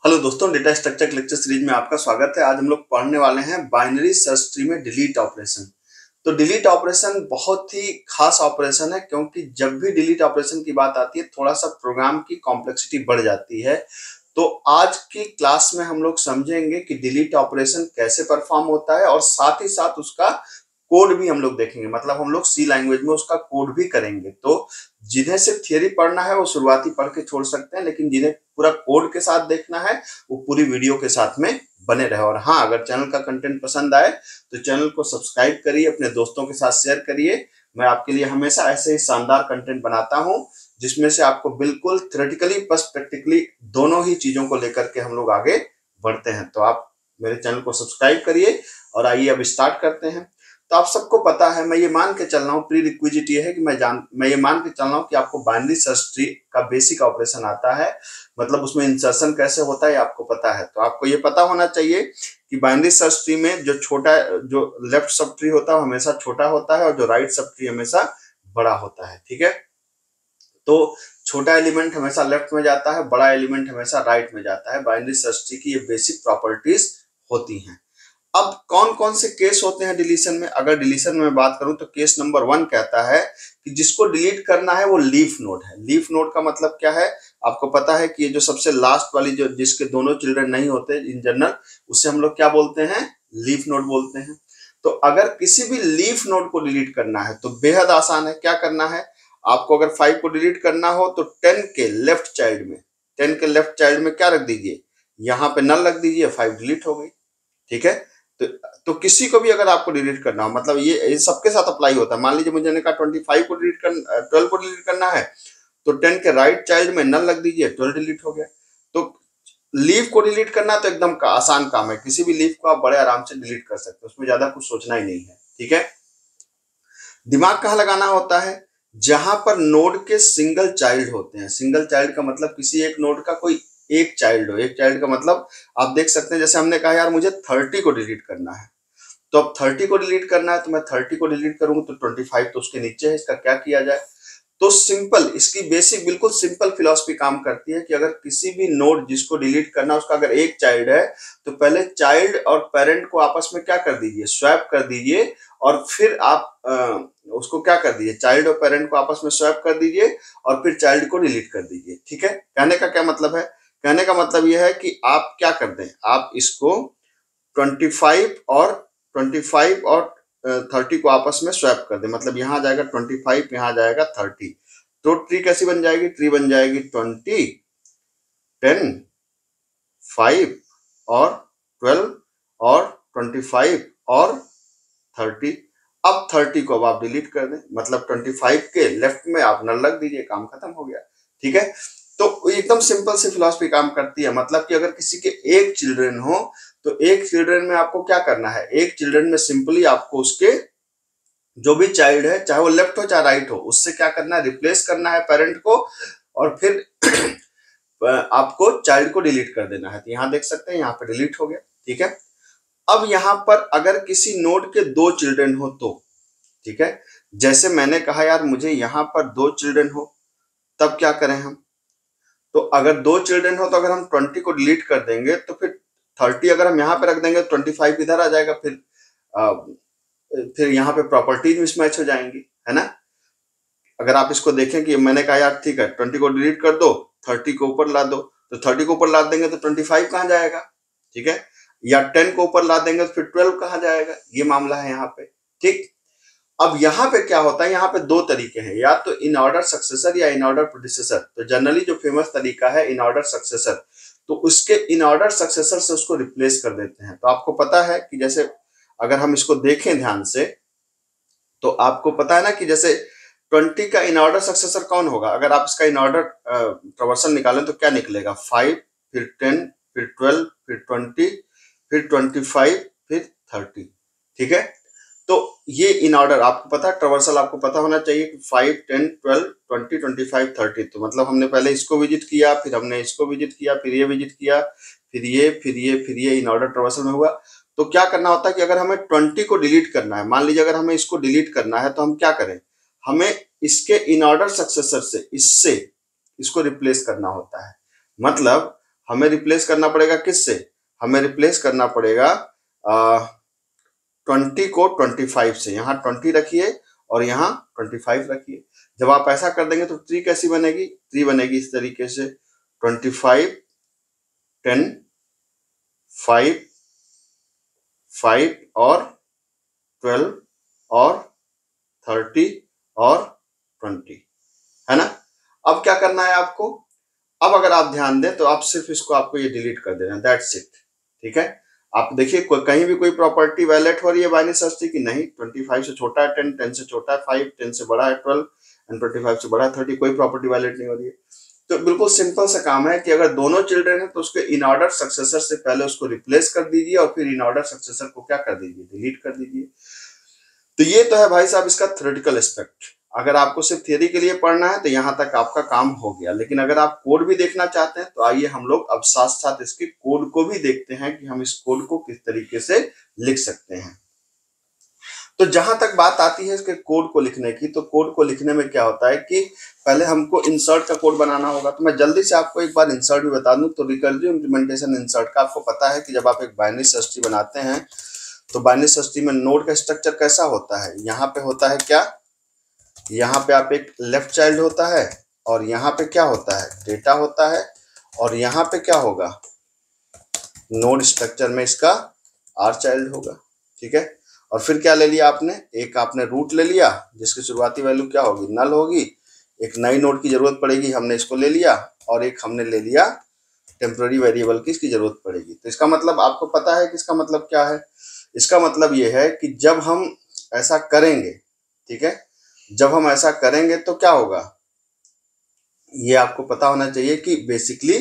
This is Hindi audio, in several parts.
हेलो दोस्तों, डेटा स्ट्रक्चर लेक्चर सीरीज में आपका स्वागत है। आज हम लोग पढ़ने वाले हैं बाइनरी सर्च ट्री में डिलीट ऑपरेशन। तो डिलीट ऑपरेशन बहुत ही खास ऑपरेशन है, क्योंकि जब भी डिलीट ऑपरेशन की बात आती है थोड़ा सा प्रोग्राम की कॉम्प्लेक्सिटी बढ़ जाती है। तो आज की क्लास में हम लोग समझेंगे कि डिलीट ऑपरेशन कैसे परफॉर्म होता है और साथ ही साथ उसका कोड भी हम लोग देखेंगे। मतलब हम लोग सी लैंग्वेज में उसका कोड भी करेंगे। तो जिन्हें सिर्फ थियरी पढ़ना है वो शुरुआती पढ़ के छोड़ सकते हैं, लेकिन जिन्हें पूरा कोड के साथ देखना है वो पूरी वीडियो के साथ में बने रहे। और हाँ, अगर चैनल का कंटेंट पसंद आए तो चैनल को सब्सक्राइब करिए, अपने दोस्तों के साथ शेयर करिए। मैं आपके लिए हमेशा ऐसे ही शानदार कंटेंट बनाता हूं, जिसमें से आपको बिल्कुल थ्योरेटिकली प्लस प्रैक्टिकली दोनों ही चीजों को लेकर के हम लोग आगे बढ़ते हैं। तो आप मेरे चैनल को सब्सक्राइब करिए और आइए अब स्टार्ट करते हैं। तो आप सबको पता है, मैं ये मान के चल रहा हूँ, प्री रिक्विजिट ये है कि मैं ये मान के चल रहा हूँ कि आपको बाइनरी सर्च ट्री का बेसिक ऑपरेशन आता है। मतलब उसमें इंसर्शन कैसे होता है आपको पता है। तो आपको ये पता होना चाहिए कि बाइनरी सर्च ट्री में जो लेफ्ट सब ट्री होता है हमेशा छोटा होता है और जो राइट सब ट्री हमेशा बड़ा होता है। ठीक है, तो छोटा एलिमेंट हमेशा लेफ्ट में जाता है, बड़ा एलिमेंट हमेशा राइट में जाता है। बाइनरी सर्च ट्री की ये बेसिक प्रॉपर्टीज होती हैं। अब कौन कौन से केस होते हैं डिलीशन में? अगर डिलीशन में बात करूं तो केस नंबर 1 कहता है कि जिसको डिलीट करना है वो लीफ नोड है। लीफ नोड का मतलब क्या है? आपको पता है कि ये जो सबसे लास्ट वाली जो जिसके दोनों चिल्ड्रन नहीं होते इन जनरल, उससे हम लोग क्या बोलते हैं? लीफ नोड बोलते हैं। तो अगर किसी भी लीफ नोड को डिलीट करना है तो बेहद आसान है। क्या करना है आपको? अगर 5 को डिलीट करना हो तो 10 के लेफ्ट चाइल्ड में क्या रख दीजिए? यहाँ पे नल रख दीजिए, 5 डिलीट हो गई। ठीक है, तो किसी को भी अगर आपको डिलीट करना हो, मतलब ये सबके साथ अप्लाई होता है। मान लीजिए मुझे ने कहा 25 को डिलीट करना, 12 को डिलीट करना है, तो 10 के राइट चाइल्ड में नल लग दीजिए, 12 डिलीट हो गया। तो लीव को डिलीट करना तो एकदम आसान काम है। किसी भी लीव को आप बड़े आराम से डिलीट कर सकते हो, उसमें ज्यादा कुछ सोचना ही नहीं है। ठीक है, दिमाग कहाँ लगाना होता है? जहां पर नोड के सिंगल चाइल्ड होते हैं। सिंगल चाइल्ड का मतलब किसी एक नोड का कोई एक चाइल्ड हो। एक चाइल्ड का मतलब आप देख सकते हैं, जैसे हमने कहा यार मुझे 30 को डिलीट करना है, तो अब 30 को डिलीट करना है तो मैं 30 को डिलीट करूंगा तो 25 तो उसके नीचे है। इसका क्या किया जाए? तो सिंपल, इसकी बेसिक बिल्कुल सिंपल फिलॉसफी काम करती है कि अगर किसी भी नोड जिसको डिलीट करना है उसका अगर एक चाइल्ड है तो पहले चाइल्ड और पेरेंट को आपस में क्या कर दीजिए? स्वैप कर दीजिए। और फिर आप उसको क्या कर दीजिए? चाइल्ड और पेरेंट को आपस में स्वैप कर दीजिए और फिर चाइल्ड को डिलीट कर दीजिए। ठीक है, कहने का क्या मतलब है? कहने का मतलब यह है कि आप क्या कर दें, आप इसको 25 और 30 को आपस में स्वैप कर दे। मतलब यहाँ जाएगा 25, यहाँ जाएगा 30। तो ट्री कैसी बन जाएगी? ट्री बन जाएगी 20, 10, 5 और 12 और 25 और 30। अब 30 को अब आप डिलीट कर दें, मतलब 25 के लेफ्ट में आप नल रख दीजिए, काम खत्म हो गया। ठीक है, तो एकदम सिंपल सी फिलॉसफी काम करती है। मतलब कि अगर किसी के एक चिल्ड्रन हो तो एक चिल्ड्रन में आपको क्या करना है? एक चिल्ड्रन में सिंपली आपको उसके जो भी चाइल्ड है, चाहे वो लेफ्ट हो चाहे राइट हो, उससे क्या करना है? रिप्लेस करना है पेरेंट को, और फिर आपको चाइल्ड को डिलीट कर देना है। तो यहाँ देख सकते हैं, यहाँ पे डिलीट हो गया। ठीक है, अब यहाँ पर अगर किसी नोड के 2 चिल्ड्रन हो तो, ठीक है, जैसे मैंने कहा यार मुझे यहाँ पर 2 चिल्ड्रन हो, तब क्या करें हम? तो अगर 2 चिल्ड्रन हो तो अगर हम 20 को डिलीट कर देंगे तो फिर 30 अगर हम यहाँ पे रख देंगे तो 25 इधर आ जाएगा। फिर यहाँ पे प्रॉपर्टीज मिसमैच हो जाएंगी, है ना? अगर आप इसको देखें कि मैंने कहा यार ठीक है 20 को डिलीट कर दो, 30 को ऊपर ला दो, तो 30 को ऊपर ला देंगे तो 25 कहाँ जाएगा? ठीक है, या 10 को ऊपर ला देंगे तो फिर 12 कहाँ जाएगा? ये मामला है यहाँ पे। ठीक, अब यहाँ पे क्या होता है? यहाँ पे 2 तरीके हैं, या तो इन ऑर्डर सक्सेसर या इन ऑर्डर प्रोडिसेसर। तो जनरली जो फेमस तरीका है इन ऑर्डर सक्सेसर, तो उसके इन ऑर्डर सक्सेसर से उसको रिप्लेस कर देते हैं। तो आपको पता है कि जैसे अगर हम इसको देखें ध्यान से तो आपको पता है ना कि जैसे 20 का इन ऑर्डर सक्सेसर कौन होगा? अगर आप इसका इन ऑर्डर ट्रांसवर्सल निकालें तो क्या निकलेगा? 5, फिर 10, फिर 12, फिर 20, फिर 25, फिर 30। ठीक है, तो ये इन ऑर्डर आपको पता है, ट्रांसवर्सल आपको पता होना चाहिए कि 5, 10, 12, 20, 25, 30। तो मतलब हमने पहले इसको विजिट किया, फिर हमने इसको विजिट किया, फिर ये विजिट किया, फिर ये इन ऑर्डर ट्रांसवर्सल में हुआ। तो क्या करना होता है कि अगर हमें 20 को डिलीट करना है, मान लीजिए अगर हमें इसको डिलीट करना है, तो हम क्या करें? हमें इसके इन ऑर्डर सक्सेसर से इसको रिप्लेस करना होता है। मतलब हमें रिप्लेस करना पड़ेगा किससे, हमें रिप्लेस करना पड़ेगा 20 को 25 से। यहाँ 20 रखिए और यहाँ 25 रखिए। जब आप ऐसा कर देंगे तो ट्री कैसी बनेगी, ट्री बनेगी इस तरीके से 25 10 5 5 और 12 और 30 और 20, है ना। अब क्या करना है आपको, अब अगर आप ध्यान दें तो आप सिर्फ इसको आपको ये डिलीट कर देना, दैट्स इट। ठीक है, आप देखिए कहीं भी कोई प्रॉपर्टी वायलेट हो रही है बाइनरी सर्च ट्री की, नहीं। 25 से छोटा है 10, 10 से छोटा है 5, 10 से बड़ा है 12 एंड 25 से बड़ा है 30, कोई प्रॉपर्टी वायलेट नहीं हो रही है। तो बिल्कुल सिंपल सा काम है कि अगर दोनों चिल्ड्रन है तो उसके इन ऑर्डर सक्सेसर से पहले उसको रिप्लेस कर दीजिए और फिर इन ऑर्डर सक्सेसर को क्या कर दीजिए, डिलीट कर दीजिए। तो ये तो है भाई साहब इसका थ्योरेटिकल एस्पेक्ट। अगर आपको सिर्फ थियरी के लिए पढ़ना है तो यहाँ तक आपका काम हो गया, लेकिन अगर आप कोड भी देखना चाहते हैं तो आइए हम लोग अब साथ साथ इसके कोड को भी देखते हैं कि हम इस कोड को किस तरीके से लिख सकते हैं। तो जहां तक बात आती है इसके कोड को लिखने की, तो कोड को लिखने में क्या होता है कि पहले हमको इंसर्ट का कोड बनाना होगा। तो मैं जल्दी से आपको एक बार इंसर्ट भी बता दूं। तो रिकर्सिव इंप्लीमेंटेशन इंसर्ट का आपको पता है कि जब आप एक बाइनरी सर्च ट्री बनाते हैं तो बाइनरी सर्च ट्री में नोड का स्ट्रक्चर कैसा होता है, यहाँ पे होता है क्या, यहाँ पे आप एक लेफ्ट चाइल्ड होता है और यहाँ पे क्या होता है, डेटा होता है, और यहाँ पे क्या होगा, नोड स्ट्रक्चर में इसका आर चाइल्ड होगा। ठीक है, और फिर क्या ले लिया आपने, एक आपने रूट ले लिया जिसकी शुरुआती वैल्यू क्या होगी, नल होगी। एक नई नोड की जरूरत पड़ेगी, हमने इसको ले लिया, और एक हमने ले लिया टेम्पररी वेरिएबल की इसकी जरूरत पड़ेगी। तो इसका मतलब आपको पता है कि इसका मतलब क्या है, इसका मतलब ये है कि जब हम ऐसा करेंगे, ठीक है, जब हम ऐसा करेंगे तो क्या होगा, ये आपको पता होना चाहिए कि बेसिकली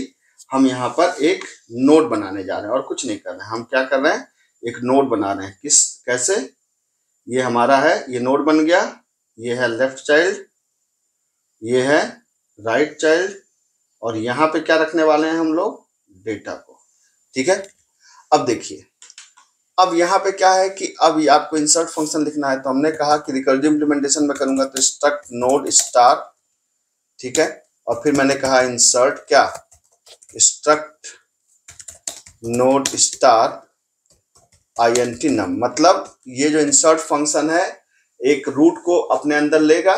हम यहाँ पर एक नोड बनाने जा रहे हैं और कुछ नहीं कर रहे हैं। हम क्या कर रहे हैं, एक नोड बना रहे हैं। किस कैसे, ये हमारा है, ये नोड बन गया, ये है लेफ्ट चाइल्ड, ये है राइट चाइल्ड, और यहाँ पे क्या रखने वाले हैं हम लोग, डेटा को। ठीक है, अब देखिए, अब यहाँ पे क्या है कि अब आपको इंसर्ट फंक्शन लिखना है। तो हमने कहा कि रिकर्सिव इंप्लीमेंटेशन में करूंगा तो स्ट्रक्ट नोड स्टार, ठीक है, और फिर मैंने कहा इंसर्ट क्या, स्ट्रक्ट नोड स्टार INT नम। मतलब ये जो इंसर्ट फंक्शन है एक रूट को अपने अंदर लेगा,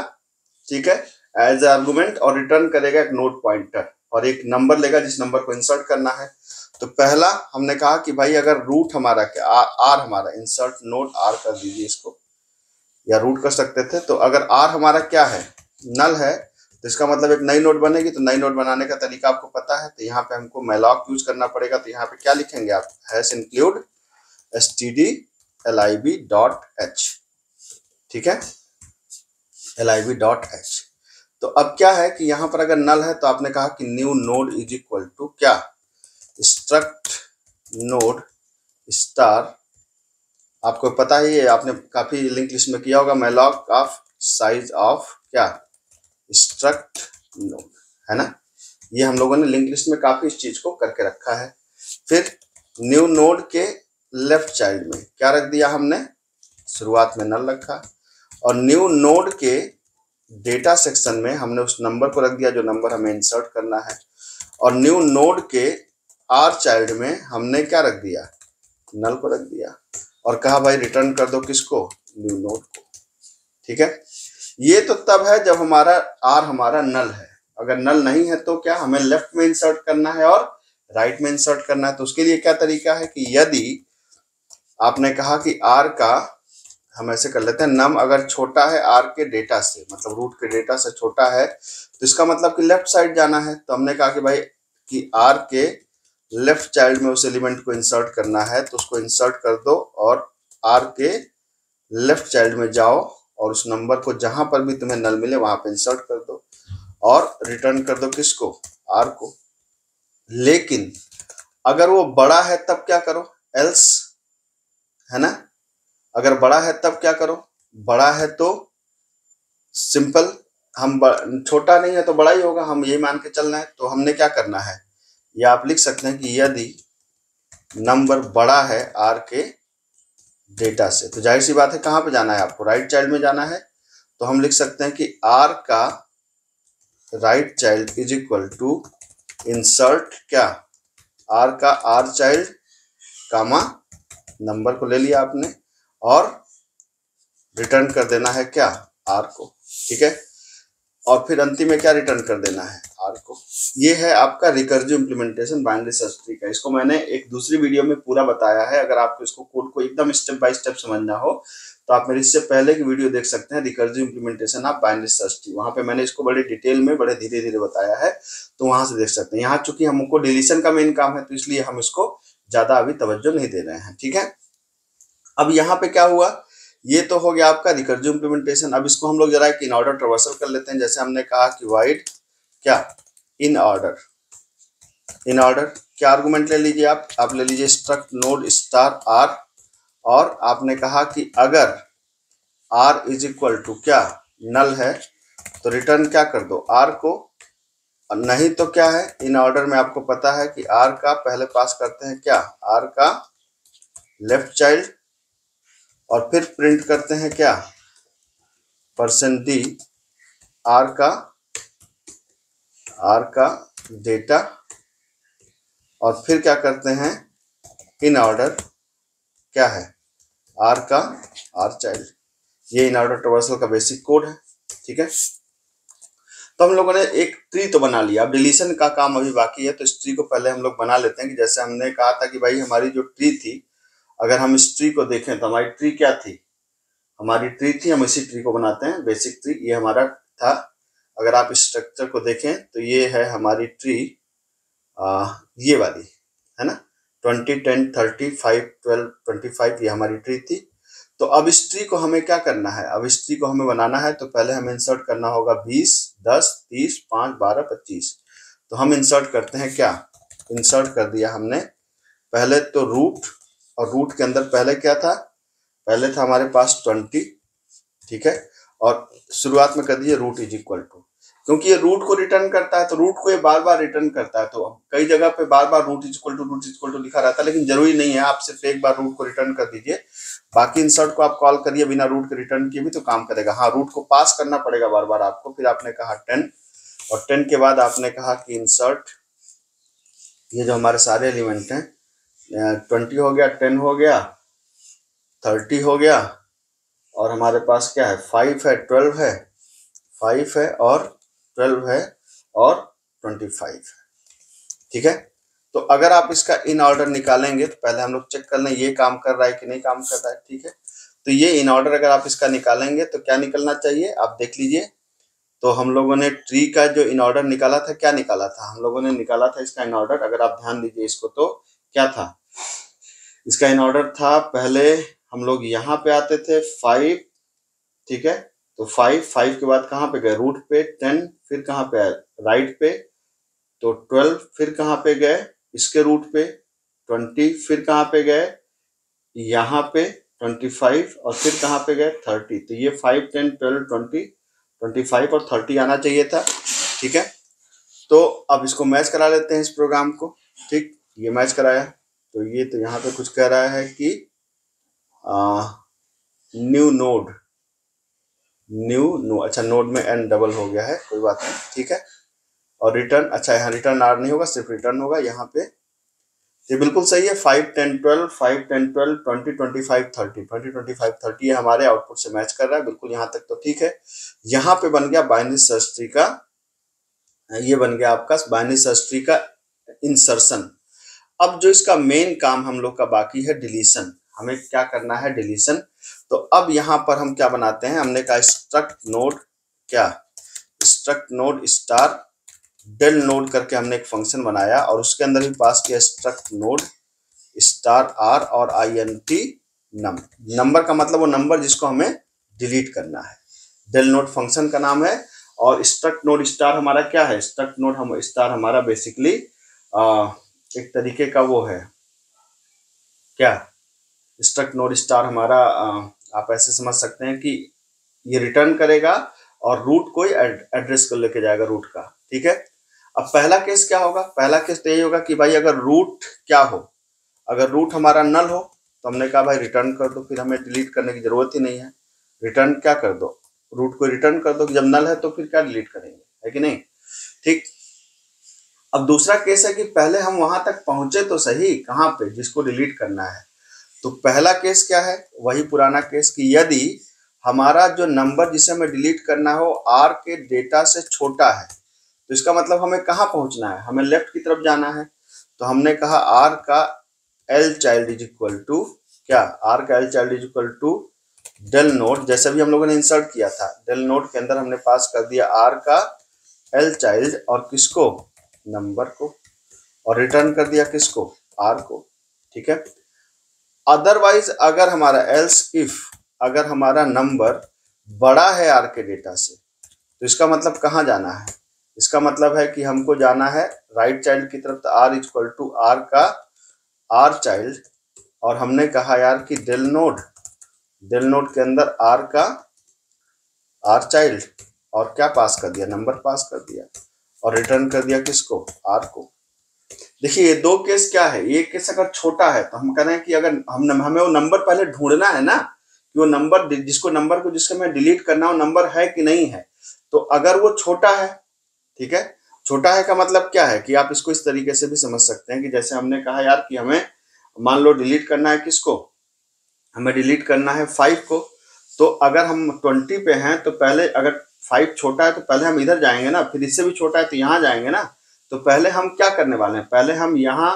ठीक है, एज ए आर्गुमेंट, और रिटर्न करेगा एक नोड पॉइंटर, और एक नंबर लेगा जिस नंबर को इंसर्ट करना है। तो पहला हमने कहा कि भाई अगर रूट हमारा क्या, आर हमारा, इंसर्ट नोड आर कर दीजिए इसको, या रूट कर सकते थे। तो अगर आर हमारा क्या है, नल है, तो इसका मतलब एक नई नोड बनेगी। तो नई नोड बनाने का तरीका आपको पता है, तो यहाँ पे हमको मैलॉक यूज करना पड़ेगा। तो यहाँ पे क्या लिखेंगे आप, हैश इंक्लूड stdlib.h, ठीक है, lib.h। तो अब क्या है कि यहाँ पर अगर नल है तो आपने कहा कि new node is equal to क्या, स्ट्रक्ट नोड स्टार, आपको पता ही है, आपने काफी लिंक लिस्ट में किया होगा, मैलॉक ऑफ साइज ऑफ क्या, स्ट्रक्ट नोड, है ना। ये हम लोगों ने लिंक लिस्ट में काफी इस चीज को करके रखा है। फिर न्यू नोड के लेफ्ट चाइल्ड में क्या रख दिया हमने, शुरुआत में नल रखा, और न्यू नोड के डेटा सेक्शन में हमने उस नंबर को रख दिया जो नंबर हमें इंसर्ट करना है, और न्यू नोड के आर चाइल्ड में हमने क्या रख दिया, नल को रख दिया, और कहा भाई रिटर्न कर दो किसको, न्यू नोड को। ठीक है, ये तो तब है जब हमारा आर हमारा नल है। अगर नल नहीं है तो क्या, हमें लेफ्ट में इंसर्ट करना है और राइट में इंसर्ट करना है। तो उसके लिए क्या तरीका है कि यदि आपने कहा कि आर का, हम ऐसे कर लेते हैं, नम अगर छोटा है आर के डेटा से, मतलब रूट के डेटा से छोटा है, तो इसका मतलब कि लेफ्ट साइड जाना है। तो हमने कहा कि भाई कि आर के लेफ्ट चाइल्ड में उस एलिमेंट को इंसर्ट करना है, तो उसको इंसर्ट कर दो और आर के लेफ्ट चाइल्ड में जाओ और उस नंबर को जहां पर भी तुम्हें नल मिले वहां पे इंसर्ट कर दो और रिटर्न कर दो किसको, आर को। लेकिन अगर वो बड़ा है तब क्या करो, एल्स, है ना। अगर बड़ा है तब क्या करो, बड़ा है तो सिंपल, हम छोटा नहीं है तो बड़ा ही होगा, हम ये मान के चलना है। तो हमने क्या करना है, या आप लिख सकते हैं कि यदि नंबर बड़ा है आर के डेटा से, तो जाहिर सी बात है कहाँ पे जाना है आपको, राइट चाइल्ड में जाना है। तो हम लिख सकते हैं कि आर का right child is equal to insert क्या, आर का आर चाइल्ड कामा नंबर को ले लिया आपने और रिटर्न कर देना है क्या, आर को, ठीक है। और फिर अंतिम में क्या रिटर्न कर देना है, आर को। ये है आपका recursive implementation binary search tree का। इसको मैंने एक दूसरी वीडियो में पूरा बताया है। अगर आपको इसको कोड को एकदम स्टेप बाय स्टेप समझना हो तो आप मेरी इससे पहले की वीडियो देख सकते हैं, recursive implementation of binary search tree. वहां पे मैंने इसको बड़े डिटेल में बड़े धीरे धीरे बताया है, तो वहां से देख सकते हैं। यहाँ चूंकि हमको डिलीशन का मेन काम है तो इसलिए हम इसको ज्यादा अभी तवज्जो नहीं दे रहे हैं, ठीक है। अब यहाँ पे क्या हुआ, ये तो हो गया आपका रिकर्सिव इंप्लीमेंटेशन। अब इसको हम लोग जरा एक इन ऑर्डर ट्रावर्सल कर लेते हैं। जैसे हमने कहा कि वाइड क्या इन ऑर्डर, इन ऑर्डर क्या आर्गुमेंट ले लीजिए आप ले लीजिए स्ट्रक्ट नोड स्टार आर, और आपने कहा कि अगर आर इज इक्वल टू क्या नल है तो रिटर्न क्या कर दो, आर को, नहीं तो क्या है, इन ऑर्डर में आपको पता है कि आर का पहले पास करते हैं क्या, आर का लेफ्ट चाइल्ड, और फिर प्रिंट करते हैं क्या %d आर का डेटा, और फिर क्या करते हैं इन ऑर्डर क्या है आर का आर चाइल्ड। ये इन ऑर्डर ट्रावर्सल का बेसिक कोड है, ठीक है। तो हम लोगों ने एक ट्री तो बना लिया। अब डिलीशन का काम अभी बाकी है, तो इस ट्री को पहले हम लोग बना लेते हैं। कि जैसे हमने कहा था कि भाई हमारी जो ट्री थी, अगर हम इस ट्री को देखें तो हमारी ट्री क्या थी, हमारी ट्री थी, हम इसी ट्री को बनाते हैं बेसिक ट्री, ये हमारा था। अगर आप इस स्ट्रक्चर को देखें तो ये है हमारी ट्री, ये वाली है ना, 20 10 30 5 12 25, ये हमारी ट्री थी। तो अब इस ट्री को हमें क्या करना है, अब इस ट्री को हमें बनाना है तो पहले हमें इंसर्ट करना होगा 20 10 30 5 12 25। तो हम इंसर्ट करते हैं क्या, इंसर्ट कर दिया हमने पहले तो रूट, और रूट के अंदर पहले क्या था, पहले था हमारे पास 20, ठीक है। और शुरुआत में कर दिए रूट इज इक्वल टू, क्योंकि ये रूट को रिटर्न करता है तो रूट को ये बार बार रिटर्न करता है। तो कई जगह पे बार बार रूट इज इक्वल टू लिखा रहता है, लेकिन जरूरी नहीं है, आप सिर्फ एक बार रूट को रिटर्न कर दीजिए। बाकी इंसर्ट को आप कॉल करिए बिना रूट के रिटर्न किए भी तो काम करेगा। हाँ, रूट को पास करना पड़ेगा बार बार आपको। फिर आपने कहा 10, और 10 के बाद आपने कहा कि इंसर्ट, ये जो हमारे सारे एलिमेंट हैं, 20 हो गया, 10 हो गया, 30 हो गया, और हमारे पास क्या है 5 है, 12 है, 5 है और 12 है और 25 है, ठीक है। तो अगर आप इसका इन ऑर्डर निकालेंगे तो पहले हम लोग चेक कर लें ये काम कर रहा है कि नहीं काम कर रहा है, ठीक है। तो ये इन ऑर्डर अगर आप इसका निकालेंगे तो क्या निकलना चाहिए, आप देख लीजिए। तो हम लोगों ने ट्री का जो इन ऑर्डर निकाला था, क्या निकाला था, हम लोगों ने निकाला था इसका इन ऑर्डर। अगर आप ध्यान दीजिए इसको तो क्या था, इसका इन ऑर्डर था, पहले हम लोग यहाँ पे आते थे 5, ठीक है। तो 5 के बाद कहाँ पे गए, रूट पे 10, फिर कहाँ पे आए राइट पे, तो 12, फिर कहाँ पे गए इसके रूट पे 20, फिर कहाँ पे गए यहाँ पे 25, और फिर कहाँ पे गए 30। तो ये 5 10 12 20 25 और 30 आना चाहिए था, ठीक है। तो अब इसको मैच करा लेते हैं इस प्रोग्राम को, ठीक। ये मैच कराया तो ये तो यहाँ पे कुछ कह रहा है कि न्यू नोड, अच्छा नोड में n डबल हो गया है, कोई बात नहीं, ठीक है। और रिटर्न, अच्छा यहाँ रिटर्न आर नहीं होगा, सिर्फ रिटर्न होगा यहाँ पे। ये बिल्कुल सही है, 5 10 12 5 10 12 20 25 30 20 25 30 ये हमारे आउटपुट से मैच कर रहा है, बिल्कुल यहाँ तक तो ठीक है। यहाँ पे बन गया बाइनरी सर्च ट्री का, ये बन गया आपका बाइनरी सर्च ट्री का इंसर्शन। अब जो इसका मेन काम हम लोग का बाकी है डिलीशन, हमें क्या करना है डिलीशन। तो अब यहाँ पर हम क्या बनाते हैं, हमने कहा स्ट्रक्ट नोड क्या, struct node star del node करके हमने एक फंक्शन बनाया, और उसके अंदर भी पास किया स्ट्रक्ट नोड स्टार आर और INT नम। नंबर का मतलब वो नंबर जिसको हमें डिलीट करना है, डेल नोड फंक्शन का नाम है। और स्ट्रक्ट नोड स्टार हमारा क्या है, स्ट्रक्ट नोड हम स्टार हमारा बेसिकली एक तरीके का वो है क्या, स्ट्रक्ट नोड स्टार हमारा आप ऐसे समझ सकते हैं कि ये रिटर्न करेगा और रूट कोई एड्रेस को लेके जाएगा रूट का, ठीक है। अब पहला केस क्या होगा, पहला केस तो यही होगा कि भाई अगर रूट क्या हो, अगर रूट हमारा नल हो तो हमने कहा भाई रिटर्न कर दो, फिर हमें डिलीट करने की जरूरत ही नहीं है, रिटर्न क्या कर दो, रूट को रिटर्न कर दो कि जब नल है तो फिर क्या डिलीट करेंगे, है कि नहीं, ठीक। अब दूसरा केस है कि पहले हम वहां तक पहुंचे तो सही, कहाँ पे, जिसको डिलीट करना है। तो पहला केस क्या है, वही पुराना केस कि यदि हमारा जो नंबर जिसे हमें डिलीट करना हो आर के डेटा से छोटा है, तो इसका मतलब हमें कहाँ पहुंचना है, हमें लेफ्ट की तरफ जाना है। तो हमने कहा आर का l child is equal to क्या, आर का l child is equal to del node, जैसे भी हम लोगों ने इंसर्ट किया था डेल नोट के अंदर हमने पास कर दिया आर का एल चाइल्ड और किसको, नंबर को, और रिटर्न कर दिया किसको, आर को। ठीक है। अदरवाइज अगर हमारा एल्स इफ अगर हमारा नंबर बड़ा है आर के डेटा से, तो इसका मतलब कहाँ जाना है, इसका मतलब है कि हमको जाना है राइट चाइल्ड की तरफ। तो आर इक्वल टू आर का आर चाइल्ड, और हमने कहा यार कि डेल नोड के अंदर आर का आर चाइल्ड, और क्या पास कर दिया, नंबर पास कर दिया, और रिटर्न कर दिया किसको, आर को। देखिए ये दो केस क्या है, ये केस अगर छोटा है तो हम कह रहे हैं कि अगर हमें वो नंबर पहले ढूंढना है ना, कि वो नंबर जिसको हमें डिलीट करना, वो नंबर है कि नहीं है। तो अगर वो छोटा है, ठीक है, छोटा है का मतलब क्या है कि आप इसको इस तरीके से भी समझ सकते हैं कि जैसे हमने कहा यार कि हमें मान लो डिलीट करना है किसको, हमें डिलीट करना है 5 को। तो अगर हम 20 पे हैं तो पहले अगर 5 छोटा है तो पहले हम इधर जाएंगे ना, फिर इससे भी छोटा है तो यहाँ जाएंगे ना। तो पहले हम क्या करने वाले हैं, पहले हम यहाँ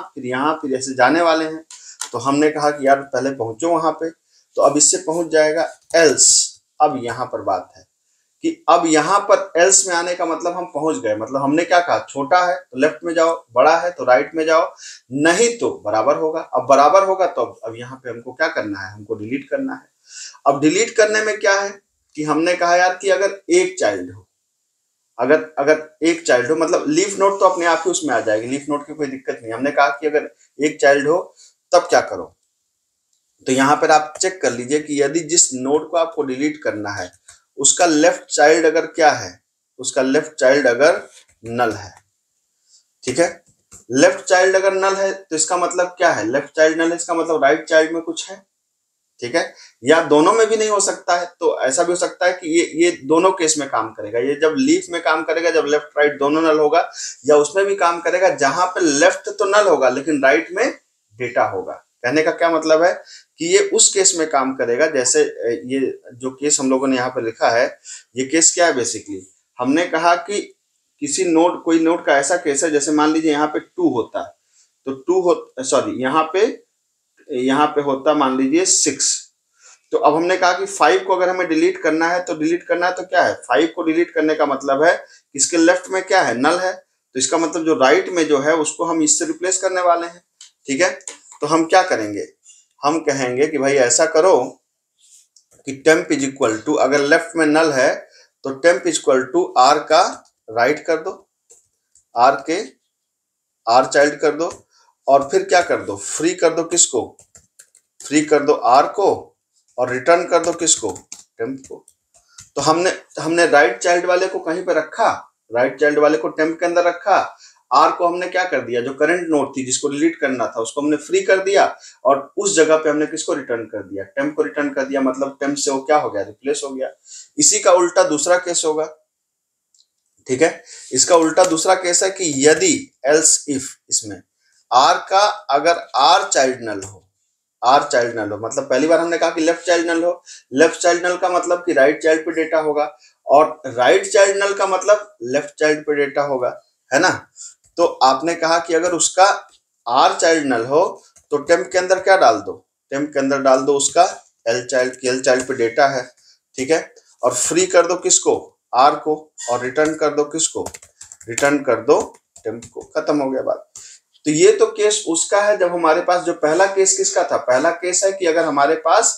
फिर ऐसे जाने वाले हैं। तो हमने कहा कि यार पहले पहुंचो वहां पे, तो अब इससे पहुंच जाएगा एल्स। अब यहाँ पर बात है कि अब यहाँ पर एल्स में आने का मतलब हम पहुंच गए, मतलब हमने क्या कहा, छोटा है तो लेफ्ट में जाओ, बड़ा है तो राइट में जाओ, नहीं तो बराबर होगा। अब बराबर होगा तो अब यहाँ पे हमको क्या करना है, हमको डिलीट करना है। अब डिलीट करने में क्या है कि हमने कहा यार कि अगर एक चाइल्ड हो, अगर अगर एक चाइल्ड हो, मतलब लीफ नोड तो अपने आप ही उसमें आ जाएगी, लीफ नोड की कोई दिक्कत नहीं। हमने कहा कि अगर एक चाइल्ड हो तब क्या करो, तो यहाँ पर आप चेक कर लीजिए कि यदि जिस नोड को आपको डिलीट करना है उसका लेफ्ट चाइल्ड अगर क्या है, उसका लेफ्ट चाइल्ड अगर नल है, ठीक है, लेफ्ट चाइल्ड अगर नल है तो इसका मतलब क्या है, लेफ्ट चाइल्ड नल है इसका मतलब राइट चाइल्ड में कुछ है। ठीक है, या दोनों में भी नहीं हो सकता है, तो ऐसा भी हो सकता है कि ये दोनों केस में काम करेगा, ये जब लीफ में काम करेगा जब लेफ्ट राइट दोनों नल होगा, या उसमें भी काम करेगा जहां पे लेफ्ट तो नल होगा लेकिन राइट में डेटा होगा। कहने का क्या मतलब है कि ये उस केस में काम करेगा, जैसे ये जो केस हम लोगों ने यहाँ पे लिखा है, ये केस क्या है, बेसिकली हमने कहा कि किसी नोड, कोई नोड का ऐसा केस है, जैसे मान लीजिए यहाँ पे 2 होता है, तो 2 हो सॉरी यहाँ पे होता मान लीजिए 6। तो अब हमने कहा कि 5 को अगर हमें डिलीट करना है तो क्या है, 5 को डिलीट करने का मतलब है कि इसके लेफ्ट में क्या है, नल है। तो इसका मतलब जो राइट में जो है उसको हम इससे रिप्लेस करने वाले हैं। ठीक है, तो हम क्या करेंगे, हम कहेंगे कि भाई ऐसा करो कि टेम्प इज इक्वल टू, अगर लेफ्ट में नल है तो temp is equal to r का राइट कर दो, आर के आर चाइल्ड कर दो, और फिर क्या कर दो, फ्री कर दो किसको, फ्री कर दो आर को, और रिटर्न कर दो किसको, टेम्प को। तो हमने राइट चाइल्ड वाले को कहीं पे रखा, राइट चाइल्ड वाले को टेम्प के अंदर रखा, आर को हमने क्या कर दिया, जो करंट नोड थी जिसको डिलीट करना था उसको हमने फ्री कर दिया, और उस जगह पे हमने किसको रिटर्न कर दिया, टेम्प को रिटर्न कर दिया। मतलब टेम्प से वो क्या हो गया, रिप्लेस हो गया। इसी का उल्टा दूसरा केस होगा। ठीक है, इसका उल्टा दूसरा केस है कि यदि एल्स इफ इसमें आर का अगर आर चाइल्ड नल हो, आर चाइल्ड नल हो, मतलब पहली बार हमने कहा कि लेफ्ट चाइल्ड नल हो, लेफ्ट चाइल्ड नल का मतलब कि राइट चाइल्ड पे डेटा होगा, और राइट चाइल्ड नल का मतलब लेफ्ट चाइल्ड पे डेटा होगा, है ना। तो आपने कहा कि अगर उसका आर चाइल्ड नल हो तो टेम्प के अंदर क्या डाल दो, टेम्प के अंदर डाल दो उसका एल चाइल्ड पे डेटा है। ठीक है, और फ्री कर दो किसको, आर को, और रिटर्न कर दो किसको, रिटर्न कर दो टेम्प को। खत्म हो गया बात। तो ये तो केस उसका है जब हमारे पास, जो पहला केस किसका था, पहला केस है कि अगर हमारे पास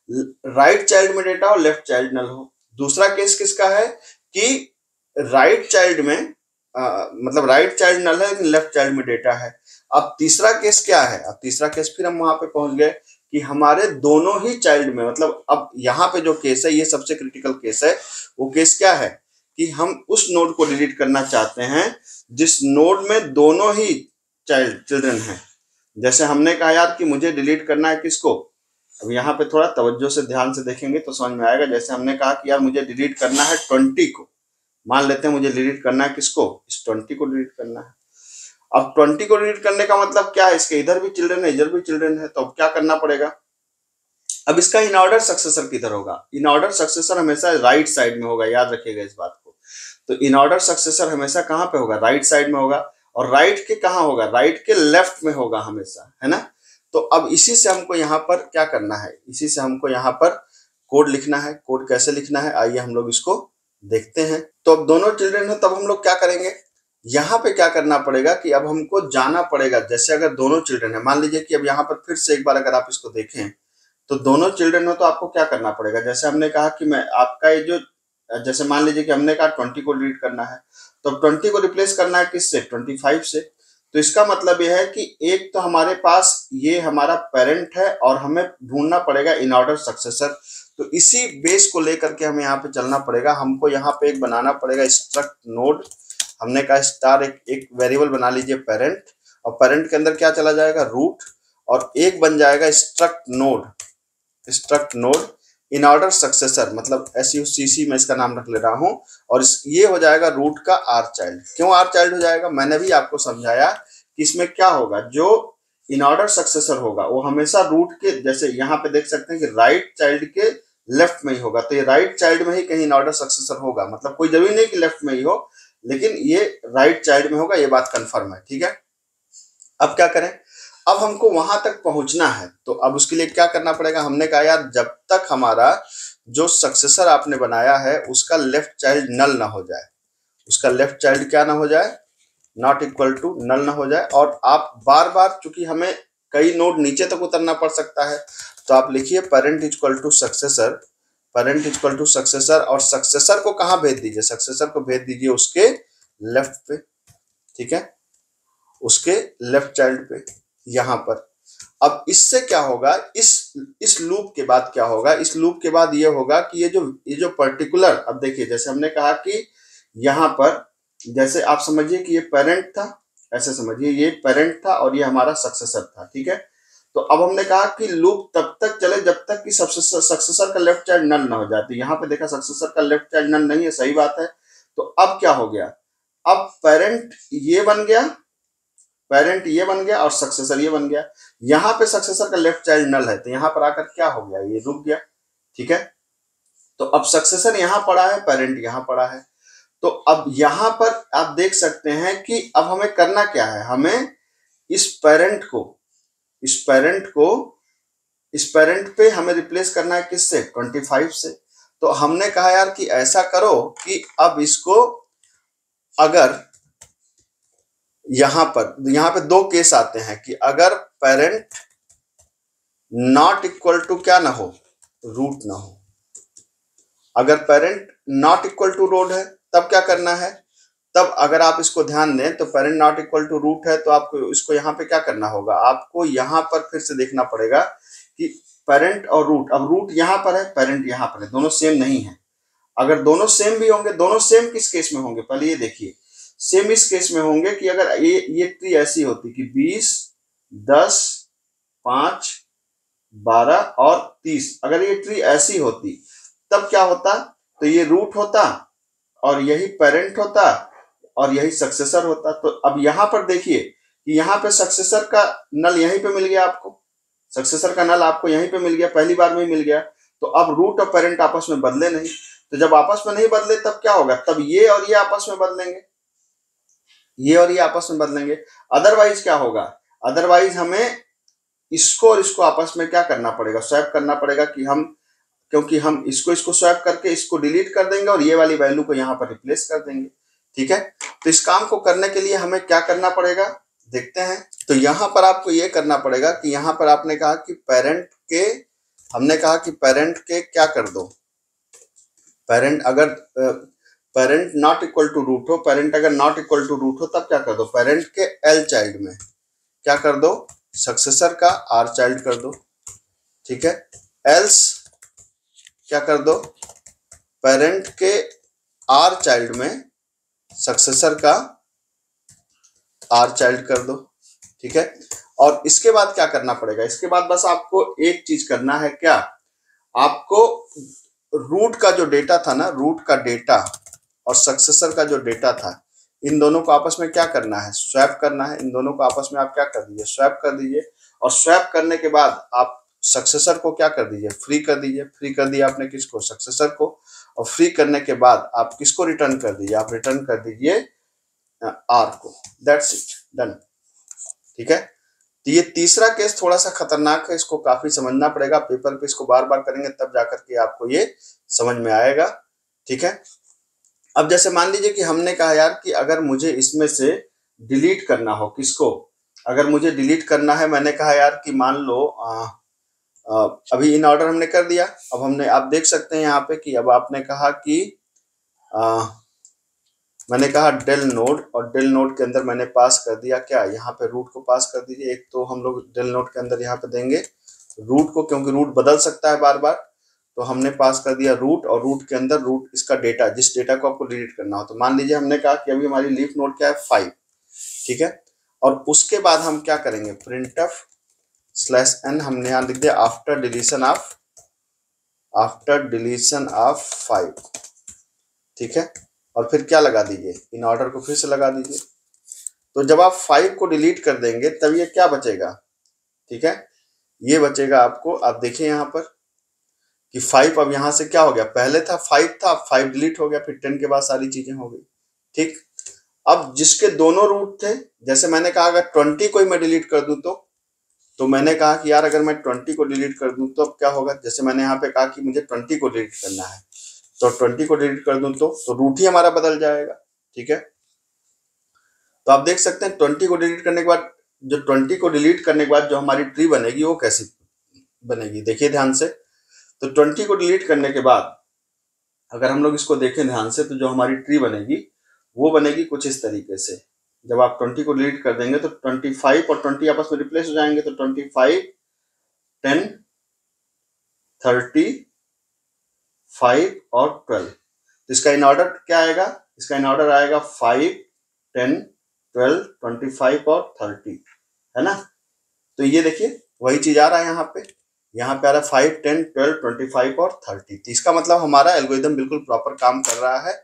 राइट चाइल्ड में डेटा हो, लेफ्ट चाइल्ड नल हो। दूसरा केस किसका है कि राइट चाइल्ड में मतलब राइट चाइल्ड नल है लेकिन लेफ्ट चाइल्ड में डेटा है। अब तीसरा केस क्या है, अब तीसरा केस फिर हम वहां पे पहुंच गए कि हमारे दोनों ही चाइल्ड में, मतलब अब यहाँ पे जो केस है ये सबसे क्रिटिकल केस है। वो केस क्या है कि हम उस नोड को डिलीट करना चाहते हैं जिस नोड में दोनों ही चिल्ड्रन हैं। जैसे हमने कहा यार कि मुझे डिलीट करना है किसको, अब यहाँ पे थोड़ा तवज्जो से ध्यान से देखेंगे तो समझ में आएगा। जैसे हमने कहा कि यार मुझे डिलीट करना है 20 को, मान लेते हैं मुझे डिलीट करना है किसको, इस 20 को डिलीट करना है। अब 20 को डिलीट करने का मतलब क्या है, इसके इधर भी चिल्ड्रन है, इधर भी चिल्ड्रन है, तो अब क्या करना पड़ेगा। अब इसका इन ऑर्डर सक्सेसर किधर होगा, इन ऑर्डर सक्सेसर हमेशा राइट साइड में होगा, याद रखिएगा इस बात को। तो इन ऑर्डर सक्सेसर हमेशा कहां पे होगा, राइट साइड में होगा, और राइट के कहां होगा, राइट के लेफ्ट में होगा हमेशा, है ना। तो अब इसी से हमको यहाँ पर क्या करना है, इसी से हमको यहाँ पर कोड लिखना है। कोड कैसे लिखना है, आइए हम लोग इसको देखते हैं। तो अब दोनों चिल्ड्रन हो, तब हम लोग क्या करेंगे, यहाँ पे क्या करना पड़ेगा कि अब हमको जाना पड़ेगा, जैसे अगर दोनों चिल्ड्रन है, मान लीजिए कि अब यहाँ पर फिर से एक बार अगर आप इसको देखें तो दोनों चिल्ड्रन हो, तो आपको क्या करना पड़ेगा, जैसे हमने कहा कि मैं आपका ये जो, जैसे मान लीजिए कि हमने कहा 20 को डिलीट करना है, तो 20 को रिप्लेस करना है किससे, 25 से। तो इसका मतलब यह है कि एक तो हमारे पास ये हमारा पेरेंट है और हमें ढूंढना पड़ेगा इन ऑर्डर सक्सेसर। तो इसी बेस को लेकर के हमें यहाँ पे चलना पड़ेगा। हमको यहाँ पे एक बनाना पड़ेगा स्ट्रक्ट नोड, हमने कहा स्टार एक वेरिएबल बना लीजिए पेरेंट, और पेरेंट के अंदर क्या चला जाएगा, रूट, और एक बन जाएगा struct node, struct node in order successor, मतलब SUCC में इसका नाम रख ले रहा हूं, और ये हो जाएगा रूट का आर चाइल्ड। क्यों आर चाइल्ड हो जाएगा, मैंने भी आपको समझाया कि इसमें क्या होगा, जो इन ऑर्डर सक्सेसर होगा वो हमेशा रूट के, जैसे यहाँ पे देख सकते हैं कि राइट चाइल्ड के लेफ्ट में ही होगा, तो ये राइट चाइल्ड में ही कहीं इन ऑर्डर सक्सेसर होगा, मतलब कोई जरूरी नहीं कि लेफ्ट में ही हो, लेकिन ये राइट चाइल्ड में होगा, ये बात कंफर्म है, ठीक है। अब क्या करें, अब हमको वहां तक पहुंचना है, तो अब उसके लिए क्या करना पड़ेगा, हमने कहा यार जब तक हमारा जो सक्सेसर आपने बनाया है उसका लेफ्ट चाइल्ड नल ना हो जाए, उसका लेफ्ट चाइल्ड क्या ना हो जाए, नॉट इक्वल टू नल ना हो जाए। और आप बार बार, चूंकि हमें कई नोड नीचे तक उतरना पड़ सकता है, तो आप लिखिए parent equal to successor, parent equal to successor, और सक्सेसर को कहां भेज दीजिए, सक्सेसर को भेज दीजिए उसके लेफ्ट पे, ठीक है, उसके लेफ्ट चाइल्ड पे यहां पर। अब इससे क्या होगा, इस लूप के बाद क्या होगा, इस लूप के बाद ये होगा कि ये जो पर्टिकुलर, अब देखिए जैसे हमने कहा कि यहां पर, जैसे आप समझिए कि ये पेरेंट था, ऐसे समझिए ये पेरेंट था और ये हमारा सक्सेसर था, ठीक है। तो अब हमने कहा कि लूप तब तक चले जब तक कि सक्सेसर का लेफ्ट चाइल्ड नल ना हो जाए। तो यहाँ पे देखा सक्सेसर का लेफ्ट चाइल्ड नल नहीं है, सही बात है। तो अब क्या हो गया, अब पेरेंट ये बन गया, पेरेंट ये बन गया और सक्सेसर ये बन गया। यहाँ पे सक्सेसर का लेफ्ट चाइल्ड नल है, तो यहाँ पर आकर क्या हो गया, ये रुक गया, ठीक है। तो अब सक्सेसर यहाँ पड़ा है, पेरेंट यहाँ पड़ा है। तो अब यहाँ पर आप देख सकते हैं कि अब हमें करना क्या है, हमें इस पेरेंट को, इस पेरेंट पे हमें रिप्लेस करना है किससे, 25 से। तो हमने कहा यार कि ऐसा करो कि अब इसको, अगर यहाँ पे दो केस आते हैं कि अगर पेरेंट नॉट इक्वल टू क्या ना हो, रूट ना हो। अगर parent not equal to root है तब क्या करना है, तब अगर आप इसको ध्यान दें तो parent not equal to root है, तो आपको इसको यहाँ पे क्या करना होगा, आपको यहाँ पर फिर से देखना पड़ेगा कि पेरेंट और रूट, अब रूट यहाँ पर है, पेरेंट यहाँ पर है, दोनों सेम नहीं है। अगर दोनों सेम भी होंगे, दोनों सेम किस केस में होंगे, पहले ये देखिए, सेम इस केस में होंगे कि अगर ये ट्री ऐसी होती कि 20, 10, 5, 12 और 30, अगर ये ट्री ऐसी होती तब क्या होता, तो ये रूट होता और यही पेरेंट होता और यही सक्सेसर होता। तो अब यहाँ पर देखिए कि यहाँ पे सक्सेसर का नल यहीं पे मिल गया आपको, सक्सेसर का नल आपको यहीं पे मिल गया, पहली बार में ही मिल गया। तो अब रूट और पेरेंट आपस में बदले नहीं, तो जब आपस में नहीं बदले तब क्या होगा, तब ये और ये आपस में बदलेंगे, ये और ये आपस में बदलेंगे। अदरवाइज क्या होगा, अदरवाइज हमें इसको और इसको आपस में क्या करना पड़ेगा, स्वैप करना पड़ेगा कि हम, क्योंकि हम इसको स्वैप करके इसको डिलीट कर देंगे और ये वाली वैल्यू को यहाँ पर रिप्लेस कर देंगे, ठीक है। तो इस काम को करने के लिए हमें क्या करना पड़ेगा, देखते हैं। तो यहाँ पर आपको ये करना पड़ेगा कि यहाँ पर आपने कहा कि पेरेंट के, हमने कहा कि पेरेंट के क्या कर दो, पेरेंट अगर parent not equal to root हो, पेरेंट अगर नॉट इक्वल टू रूट हो तब क्या कर दो, पेरेंट के एल चाइल्ड में क्या कर दो, सक्सेसर का आर चाइल्ड कर दो, ठीक है। एल्स क्या कर दो, पेरेंट के आर चाइल्ड में सक्सेसर का आर चाइल्ड कर दो, ठीक है। और इसके बाद क्या करना पड़ेगा, इसके बाद बस आपको एक चीज करना है, क्या, आपको रूट का जो डेटा था ना, रूट का डेटा और सक्सेसर का जो डेटा था इन दोनों को आपस में क्या करना है, स्वैप करना है। इन दोनों को आपस में आप क्या कर दीजिए, स्वैप कर दीजिए। और स्वैप करने के बाद आप सक्सेसर को क्या कर दीजिए, फ्री कर दीजिए। फ्री कर दिया आपने किसको, सक्सेसर को। और फ्री करने के बाद आप किसको रिटर्न कर दीजिए, आप रिटर्न कर दीजिए आर को। That's it, done. ठीक है। तो ये तीसरा केस थोड़ा सा खतरनाक है, इसको काफी समझना पड़ेगा। पेपर पे इसको बार बार करेंगे तब जाकर के आपको ये समझ में आएगा। ठीक है। अब जैसे मान लीजिए कि हमने कहा यार कि अगर मुझे इसमें से डिलीट करना हो, किसको, अगर मुझे डिलीट करना है, मैंने कहा यार कि मान लो अभी इन ऑर्डर हमने कर दिया। अब हमने, आप देख सकते हैं यहाँ पे कि अब आपने कहा कि मैंने कहा डेल नोड, और डेल नोड के अंदर मैंने पास कर दिया क्या, यहाँ पे रूट को पास कर दीजिए। एक तो हम लोग डेल नोड के अंदर यहाँ पे देंगे रूट को, क्योंकि रूट बदल सकता है बार बार। तो हमने पास कर दिया रूट, और रूट के अंदर रूट इसका डेटा, जिस डेटा को आपको डिलीट करना हो। तो मान लीजिए हमने कहा कि अभी हमारी लीफ नोड क्या है, 5। ठीक है। और उसके बाद हम क्या करेंगे, printf /n हमने यहाँ लिख दिया आफ्टर डिलीशन ऑफ 5। ठीक है। और फिर क्या लगा दीजिए, इन ऑर्डर को फिर से लगा दीजिए। तो जब आप 5 को डिलीट कर देंगे तब ये क्या बचेगा, ठीक है, ये बचेगा आपको, आप देखिए यहाँ पर कि 5 अब यहाँ से क्या हो गया, पहले था 5 था, 5 डिलीट हो गया, फिर 10 के बाद सारी चीजें हो गई। ठीक। अब जिसके दोनों रूट थे, जैसे मैंने कहा अगर 20 को ही मैं डिलीट कर दूं तो मैंने कहा कि यार अगर मैं 20 को डिलीट कर दूं तो अब क्या होगा, जैसे मैंने यहाँ पे कहा कि मुझे 20 को डिलीट करना है, तो 20 को डिलीट कर दूं तो रूट ही हमारा बदल जाएगा। ठीक है। तो आप देख सकते हैं 20 को डिलीट करने के बाद, जो 20 को डिलीट करने के बाद जो हमारी ट्री बनेगी वो कैसी बनेगी, देखिए ध्यान से। तो 20 को डिलीट करने के बाद अगर हम लोग इसको देखें ध्यान से, तो जो हमारी ट्री बनेगी वो बनेगी कुछ इस तरीके से। जब आप 20 को डिलीट कर देंगे तो 25 और 20 आपस में रिप्लेस हो जाएंगे, तो 25, 10, 30, 5 और 12। तो इसका इन ऑर्डर क्या आएगा, इसका इन ऑर्डर आएगा 5, 10, 12, 25 और 30, है ना। तो ये देखिए वही चीज आ रहा है यहाँ पे आ रहा है 5, 10, 12, 25 और 30। तो इसका मतलब हमारा एल्गोरिदम बिल्कुल प्रॉपर काम कर रहा है।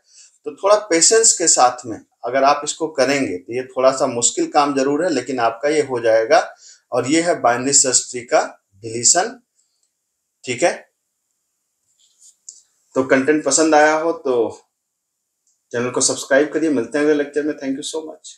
तो थोड़ा पेशेंस के साथ में अगर आप इसको करेंगे तो ये थोड़ा सा मुश्किल काम जरूर है, लेकिन आपका ये हो जाएगा। और ये है बाइनरी सर्च ट्री का डिलीशन। ठीक है। तो कंटेंट पसंद आया हो तो चैनल को सब्सक्राइब करिए। मिलते हैं अगले लेक्चर में। Thank you so much.